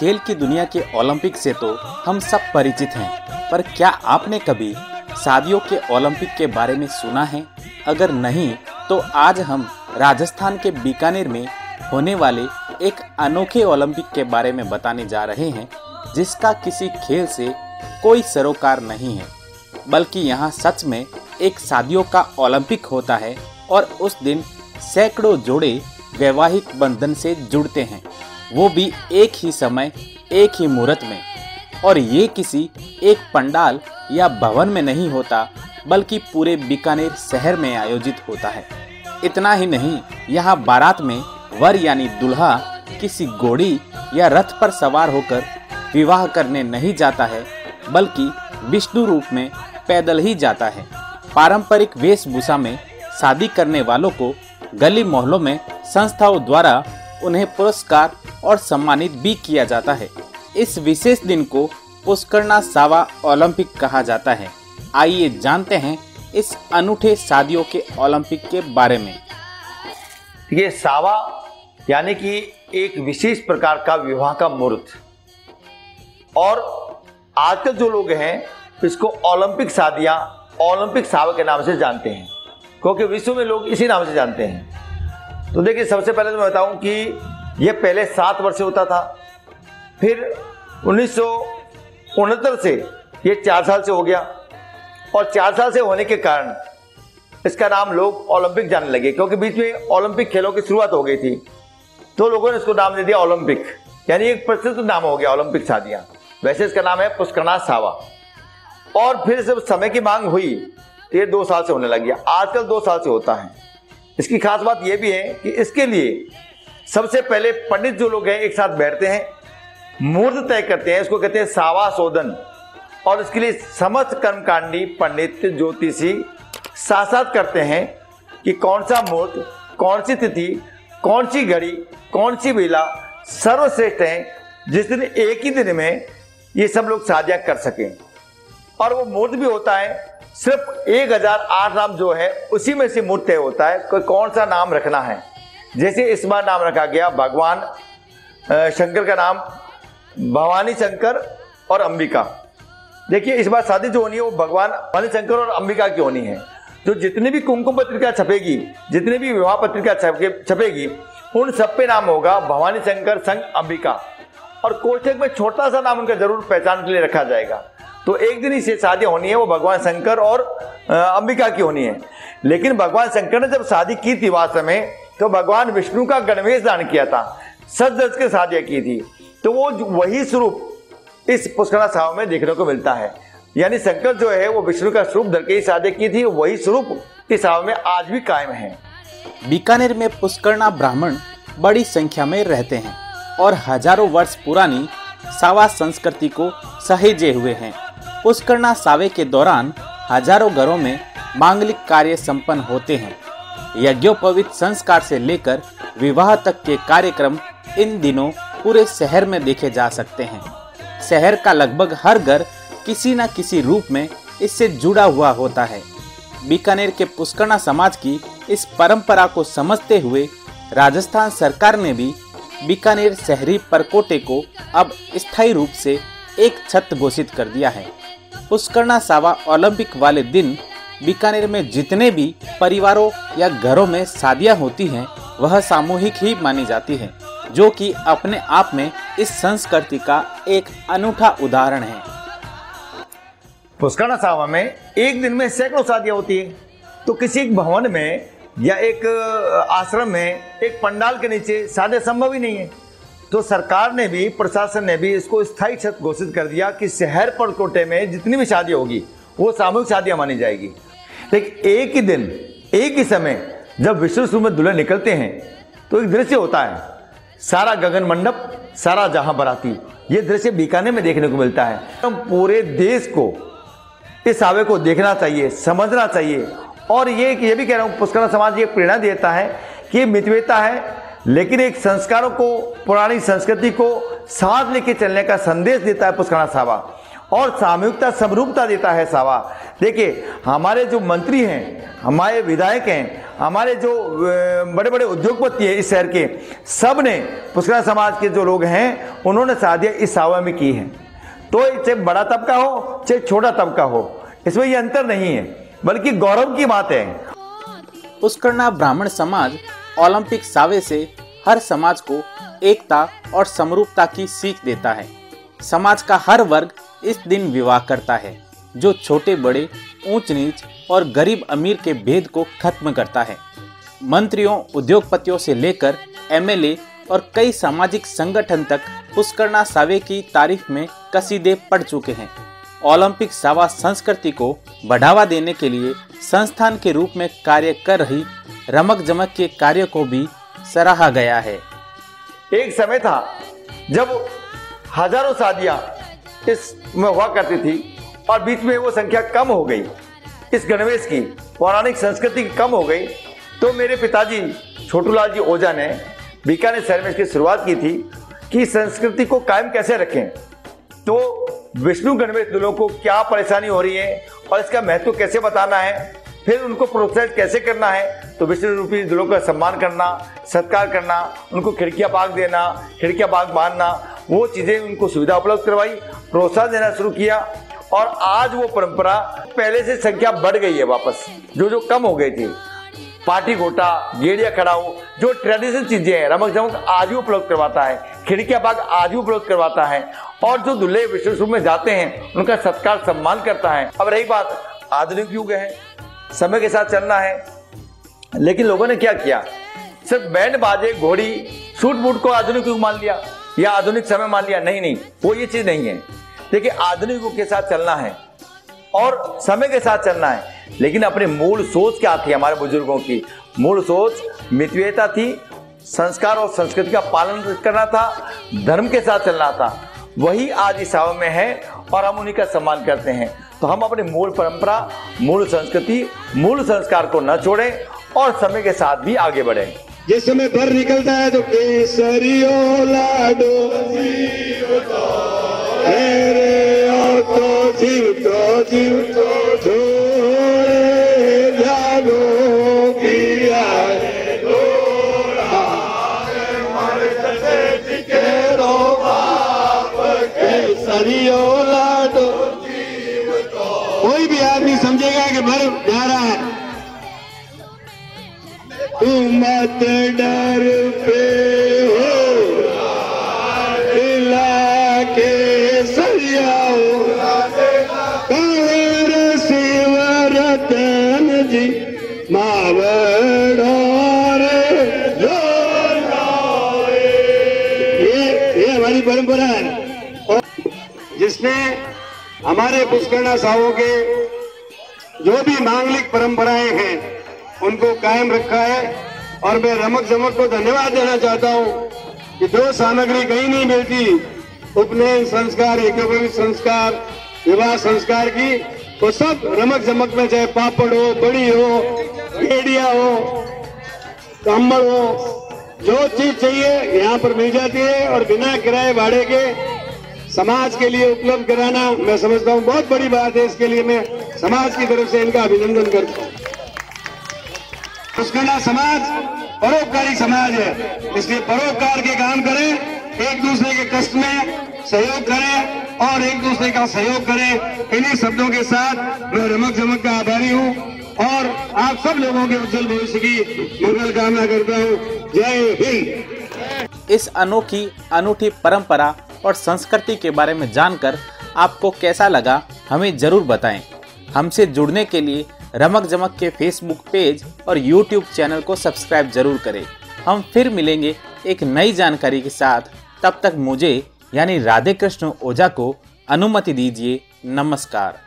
खेल की दुनिया के ओलंपिक से तो हम सब परिचित हैं, पर क्या आपने कभी शादियों के ओलंपिक के बारे में सुना है? अगर नहीं तो आज हम राजस्थान के बीकानेर में होने वाले एक अनोखे ओलंपिक के बारे में बताने जा रहे हैं, जिसका किसी खेल से कोई सरोकार नहीं है, बल्कि यहाँ सच में एक शादियों का ओलंपिक होता है और उस दिन सैकड़ों जोड़े वैवाहिक बंधन से जुड़ते हैं, वो भी एक ही समय, एक ही मुहूर्त में। और ये किसी एक पंडाल या भवन में नहीं होता, बल्कि पूरे बीकानेर शहर में आयोजित होता है। इतना ही नहीं, यहाँ बारात में वर यानी दुल्हा किसी घोड़ी या रथ पर सवार होकर विवाह करने नहीं जाता है, बल्कि विष्णु रूप में पैदल ही जाता है। पारंपरिक वेशभूषा में शादी करने वालों को गली मोहल्लों में संस्थाओं द्वारा उन्हें पुरस्कार और सम्मानित भी किया जाता है। इस विशेष दिन को पुष्करना सावा ओलंपिक कहा जाता है। आइए जानते हैं इस अनूठे शादियों के ओलंपिक के बारे में। ये सावा यानी कि एक विशेष प्रकार का विवाह का मुहूर्त, और आजकल जो लोग हैं इसको ओलंपिक शादियां, ओलंपिक सावा के नाम से जानते हैं, क्योंकि विश्व में लोग इसी नाम से जानते हैं। तो देखिए, सबसे पहले तो मैं बताऊं कि ये पहले 7 वर्ष से होता था, फिर 1969 से ये 4 साल से हो गया, और 4 साल से होने के कारण इसका नाम लोग ओलंपिक जानने लगे, क्योंकि बीच में ओलंपिक खेलों की शुरुआत हो गई थी, तो लोगों ने इसको नाम दे दिया ओलंपिक, यानी एक प्रसिद्ध नाम हो गया ओलंपिक शादियां। वैसे इसका नाम है पुष्करना सावा। और फिर जब समय की मांग हुई तो ये 2 साल से होने लग गया, आजकल 2 साल से होता है। इसकी खास बात यह भी है कि इसके लिए सबसे पहले पंडित जो लोग हैं एक साथ बैठते हैं, मुहूर्त तय करते हैं, इसको कहते हैं सावा शोधन, और इसके लिए समस्त कर्मकांडी पंडित ज्योतिषी साथ साथ करते हैं कि कौन सा मुहूर्त, कौन सी तिथि, कौन सी घड़ी, कौन सी बेला सर्वश्रेष्ठ है, जिस दिन एक ही दिन में ये सब लोग शादियां कर सकें। और वो मुहूर्त भी होता है, सिर्फ 1008 नाम जो है उसी में से मुहूर्त तय होता है कोई कौन सा नाम रखना है। जैसे इस बार नाम रखा गया भगवान शंकर का नाम भवानी शंकर और अंबिका। देखिए, इस बार शादी जो होनी है वो भगवान भवानी शंकर और अंबिका की होनी है। जो जितनी भी कुमकुम पत्रिका छपेगी, जितनी भी विवाह पत्रिका छपेगी, उन सब पे नाम होगा भवानी शंकर संग अंबिका, और कोष्ठक में छोटा सा नाम उनका जरूर पहचान के लिए रखा जाएगा। तो एक दिन ही से शादी होनी है, वो भगवान शंकर और अंबिका की होनी है। लेकिन भगवान शंकर ने जब शादी की थी वास्तव में, तो भगवान विष्णु का गणवेश दान किया था, सज धज के शादियां की थी, तो वो वही स्वरूप इस पुष्करना सावा में देखने को मिलता है। यानी शंकर जो है वो विष्णु का स्वरूप धर के ही शादी की थी, वही स्वरूप इस सावा में आज भी कायम है। बीकानेर में पुष्करना ब्राह्मण बड़ी संख्या में रहते हैं और हजारों वर्ष पुरानी सावा संस्कृति को सहेजे हुए हैं। पुष्करना सावे के दौरान हजारों घरों में मांगलिक कार्य संपन्न होते हैं। यज्ञोपवीत संस्कार से लेकर विवाह तक के कार्यक्रम इन दिनों पूरे शहर में देखे जा सकते हैं। शहर का लगभग हर घर किसी न किसी रूप में इससे जुड़ा हुआ होता है। बीकानेर के पुष्करना समाज की इस परंपरा को समझते हुए राजस्थान सरकार ने भी बीकानेर शहरी परकोटे को अब स्थायी रूप से एक छत घोषित कर दिया है। पुष्करना सावा ओलंपिक वाले दिन बीकानेर में जितने भी परिवारों या घरों में शादियां होती हैं, वह सामूहिक ही मानी जाती है, जो कि अपने आप में इस संस्कृति का एक अनूठा उदाहरण है। पुष्करना सावा में एक दिन में सैकड़ों शादियां होती है, तो किसी एक भवन में या एक आश्रम में, एक पंडाल के नीचे शादी संभव ही नहीं है। तो सरकार ने भी, प्रशासन ने भी इसको स्थायी छत घोषित कर दिया कि शहर परकोटे में जितनी भी शादी होगी वो सामूहिक शादियां मानी जाएगी। लेकिन एक ही दिन, एक ही समय जब विष्णु स्वरूप में दुल्हन निकलते हैं, तो एक दृश्य होता है, सारा गगन मंडप, सारा जहां बराती, ये दृश्य बीकानेर में देखने को मिलता है। हम पूरे देश को इस सावे को देखना चाहिए, समझना चाहिए। और ये भी कह रहा हूँ, पुष्करना समाज ये प्रेरणा देता है कि मितव्ययिता है, लेकिन एक संस्कारों को, पुरानी संस्कृति को साथ लेके चलने का संदेश देता है पुष्करना सावा। और सामूहिकता समरूपता देता है सावा। देखिए हमारे जो मंत्री हैं, हमारे विधायक हैं, हमारे जो बड़े बड़े उद्योगपति हैं इस शहर के, सब ने पुष्करणा समाज के जो लोग हैं उन्होंने शादियाँ इस सावा में की हैं। तो चाहे बड़ा तबका हो चाहे छोटा तबका हो, इसमें ये अंतर नहीं है, बल्कि गौरव की बात है। पुष्करणा ब्राह्मण समाज ओलंपिक सावे से हर समाज को एकता और समरूपता की सीख देता है। समाज का हर वर्ग इस दिन विवाह करता है, जो छोटे बड़े, ऊंच नीच और गरीब अमीर के भेद को खत्म करता है। मंत्रियों, उद्योगपतियों से लेकर एमएलए और कई सामाजिक संगठन तक पुष्करणा सावे की तारीफ में कसीदे पढ़ चुके हैं। ओलंपिक सावा संस्कृति को बढ़ावा देने के लिए संस्थान के रूप में कार्य कर रही रमक जमक के कार्य को भी सराहा गया है। एक समय था जब हजारों शादियां इसमें हुआ करती थी और बीच में वो संख्या कम हो गई, इस गणवेश की पौराणिक संस्कृति की कम हो गई। तो मेरे पिताजी छोटूलाल जी ओझा ने बीकानेर शहर में इसकी शुरुआत की थी कि संस्कृति को कायम कैसे रखें। तो विष्णु गणवेश दुल्हों को क्या परेशानी हो रही है और इसका महत्व कैसे बताना है, फिर उनको प्रोत्साहित कैसे करना है। तो विष्णु रूपी दुल्हों का सम्मान करना, सत्कार करना, उनको खिड़कियां बाग देना, खिड़कियां बाग बांधना, वो चीज़ें उनको सुविधा उपलब्ध करवाई, प्रोत्साहन देना शुरू किया। और आज वो परंपरा पहले से संख्या बढ़ गई है वापस, जो कम हो गई थी। पार्टी गोटा, गेड़िया खड़ाऊ, जो ट्रेडिशनल चीजें हैं, रमक जमक आज भी उपलब्ध करवाता है, खिड़कियां बाग आज भी उपलब्ध करवाता है। और जो दूल्हे विशेष रूप में जाते हैं उनका सत्कार सम्मान करता है। अब रही बात आधुनिक युग है, समय के साथ चलना है, लेकिन लोगों ने क्या किया, सिर्फ बैंड बाजे, घोड़ी, सूट बूट को आधुनिक युग मान लिया या आधुनिक समय मान लिया। नहीं, वो ये चीज नहीं है। देखिए आधुनिक युग के साथ चलना है और समय के साथ चलना है, लेकिन अपने मूल सोच क्या थी, हमारे बुजुर्गों की मूल सोच मितव्ययिता थी, संस्कार और संस्कृति का पालन करना था, धर्म के साथ चलना था। वही आज इस सावन में है और हम उन्हीं का सम्मान करते हैं। तो हम अपने मूल परंपरा, मूल संस्कृति, मूल संस्कार को न छोड़ें और समय के साथ भी आगे बढ़ें। जिस समय भर निकलता है तो केसरियो लाडो जीव तो छोड़े जागो किया केसरियो लाडो। कोई भी आदमी समझेगा कि भर जा रहा है। तू मत डर पे हो दिला के सरियाओ कंवर शिव रतन जी मावड़ो ये हमारी परंपरा है, जिसने हमारे पुष्करणा सावों के जो भी मांगलिक परंपराएं हैं उनको कायम रखा है। और मैं रमक जमक को धन्यवाद देना चाहता हूँ कि जो सामग्री कहीं नहीं मिलती, उपनयन संस्कार, यज्ञोपवीत संस्कार, विवाह संस्कार की, तो सब रमक जमक में, चाहे पापड़ हो, बड़ी हो, गेड़िया हो, कम्बल हो, जो चीज चाहिए यहाँ पर मिल जाती है। और बिना किराए भाड़े के समाज के लिए उपलब्ध कराना मैं समझता हूँ बहुत बड़ी बात है। इसके लिए मैं समाज की तरफ से इनका अभिनंदन करता हूँ। पुष्करणा समाज परोपकारी समाज है, इसलिए परोपकार के काम करें, एक दूसरे के कष्ट में सहयोग करें और एक दूसरे का सहयोग करें। इन्हीं शब्दों के साथ मैं रमक जमक का आभारी हूँ और आप सब लोगों के उज्जवल भविष्य की मंगल कामना करता हूँ। जय हिंद। इस अनूठी परंपरा और संस्कृति के बारे में जानकर आपको कैसा लगा, हमें जरूर बताएं। हमसे जुड़ने के लिए रमक जमक के फेसबुक पेज और यूट्यूब चैनल को सब्सक्राइब जरूर करें। हम फिर मिलेंगे एक नई जानकारी के साथ। तब तक मुझे यानी राधे कृष्ण ओझा को अनुमति दीजिए। नमस्कार।